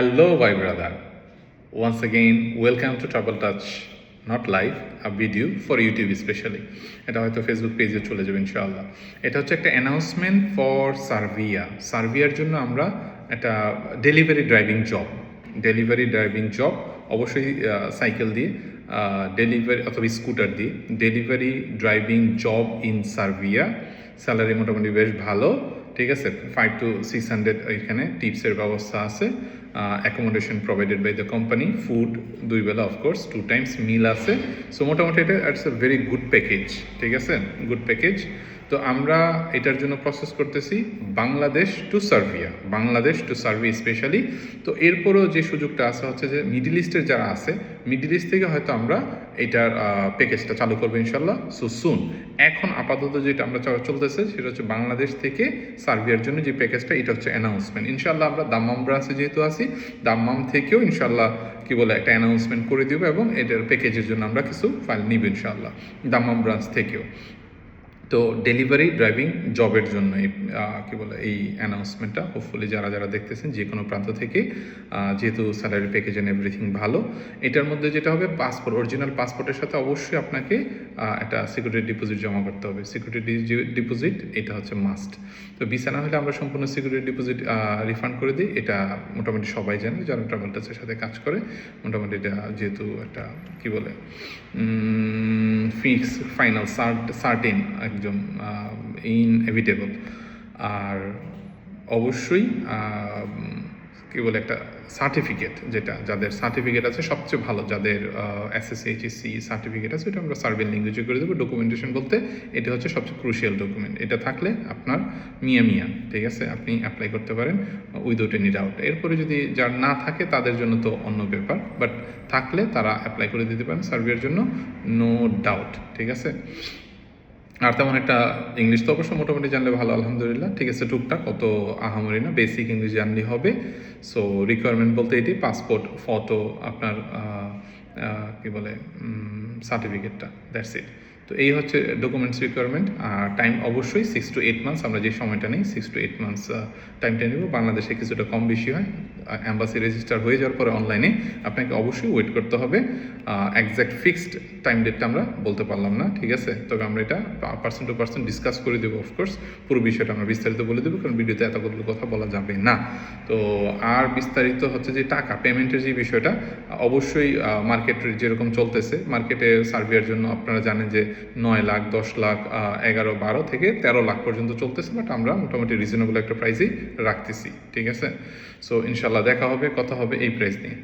Hello, my brother. Once again, welcome to Trouble Touch, not live, a video for YouTube specially. এটা হয়তো Facebook পেজে চলে যাবে ইনশাআল্লাহ। এটা হচ্ছে একটা অ্যানাউন্সমেন্ট ফর সার্বিয়ার জন্য আমরা একটা ডেলিভারি ড্রাইভিং জব অবশ্যই সাইকেল দিয়ে ডেলিভারি অথবা স্কুটার দিয়ে delivery driving job in Serbia. Salary মোটামুটি বেশ ভালো, ঠিক আছে। 500 to 600 এখানে টিপসের ব্যবস্থা আছে। Accommodation provided by the company, food 2 বেলা অফকোর্স 2 times মিল আছে। সো মোটামুটি এটা it's a very good package, ঠিক আছে, গুড প্যাকেজ। তো আমরা এটার জন্য প্রসেস করতেছি বাংলাদেশ টু সার্বিয়া স্পেশালি। তো এরপরও যে সুযোগটা আছে হচ্ছে যে মিডল ইস্টের যারা আছে, মিডল ইস্ট থেকে হয়তো আমরা এটার প্যাকেজটা চালু করবো ইনশাল্লাহ সুন। এখন আপাতত যেটা আমরা চলতেছে সেটা হচ্ছে বাংলাদেশ থেকে সার্বিয়ার জন্য যে প্যাকেজটা, এটা হচ্ছে অ্যানাউন্সমেন্ট। ইনশাল্লাহ আমরা দাম্মাম ব্রাঞ্চে যেহেতু আছি, দাম্মাম থেকেও ইনশাল্লাহ একটা অ্যানাউন্সমেন্ট করে দিব এবং এটার প্যাকেজের জন্য আমরা কিছু ফাইল নিব ইনশাল্লাহ দাম্মাম ব্রাঞ্চ থেকেও। তো ডেলিভারি ড্রাইভিং জবের জন্য এই অ্যানাউন্সমেন্টটা হোপফুলি যারা দেখতেছেন যে কোনো প্রান্ত থেকে, যেহেতু স্যালারি প্যাকেজ অ্যান্ড এভরিথিং ভালো। এটার মধ্যে যেটা হবে, অরিজিনাল পাসপোর্টের সাথে অবশ্যই আপনাকে একটা সিকিউরিটি ডিপোজিট জমা করতে হবে। সিকিউরিটি ডিপোজিট এটা হচ্ছে মাস্ট। তো ভিসা না হলে আমরা সম্পূর্ণ সিকিউরিটি ডিপোজিট রিফান্ড করে দিই। এটা মোটামুটি সবাই জানে যারা ট্রাভেল টাচের সাথে কাজ করে। মোটামুটি এটা যেহেতু একটা ফিক্স ফাইনাল সার্টেন একদম ইনএভিটেবল। আর অবশ্যই একটা সার্টিফিকেট, যেটা যাদের সার্টিফিকেট আছে সবচেয়ে ভালো, যাদের SSC সার্টিফিকেট আছে, এটা আমরা সার্বিয়ান ল্যাঙ্গুয়েজে করে দেবো। ডকুমেন্টেশন বলতে এটা হচ্ছে সবচেয়ে ক্রুশিয়াল ডকুমেন্ট। এটা থাকলে আপনার মিয়া, ঠিক আছে, আপনি অ্যাপ্লাই করতে পারেন উইদাউট এনি ডাউট। এরপরে যদি যার না থাকে তাদের জন্য তো অন্য ব্যাপার, বাট থাকলে তারা অ্যাপ্লাই করে দিতে পারেন সার্বিয়ার জন্য, নো ডাউট, ঠিক আছে। আর তেমন একটা ইংলিশ তো অবশ্য মোটামুটি জানলে ভালো, আলহামদুলিল্লাহ, ঠিক আছে, টুকটাক, অত আহামরি না, বেসিক ইংলিশ জানলেই হবে। সো রিকোয়ারমেন্ট বলতে এটি পাসপোর্ট, ফটো, আপনার সার্টিফিকেটটা, দ্যাটস ইট। তো এই হচ্ছে ডকুমেন্টস রিকোয়ারমেন্ট। আর টাইম অবশ্যই 6 to 8 months, আমরা যে সময়টা নেই 6 to 8 months টাইমটা নেব। বাংলাদেশে কিছুটা কম বেশি হয়। অ্যাম্বাসি রেজিস্টার হয়ে যাওয়ার পরে অনলাইনে আপনাকে অবশ্যই ওয়েট করতে হবে। একজ্যাক্ট ফিক্সড টাইম ডেটটা আমরা বলতে পারলাম না, ঠিক আছে। তবে আমরা এটা পার্সন টু পার্সন ডিসকাস করে দেবো অফকোর্স। পুরো বিষয়টা আমরা বিস্তারিত বলে দেবো, কারণ ভিডিওতে এতগুলো কথা বলা যাবে না। তো আর বিস্তারিত হচ্ছে যে টাকা পেমেন্টের যে বিষয়টা, অবশ্যই মার্কেট যেরকম চলতেছে, মার্কেটে সার্বিয়ার জন্য আপনারা জানেন যে 9 লাখ, 10 লাখ, 11, 12 থেকে 13 লাখ পর্যন্ত চলতেছে। বাট আমরা মোটামুটি রিজনেবল একটা প্রাইসেই রাখতেছি, ঠিক আছে। সো ইনশাল্লাহ দেখা হবে, কথা হবে এই প্রাইস নিয়ে।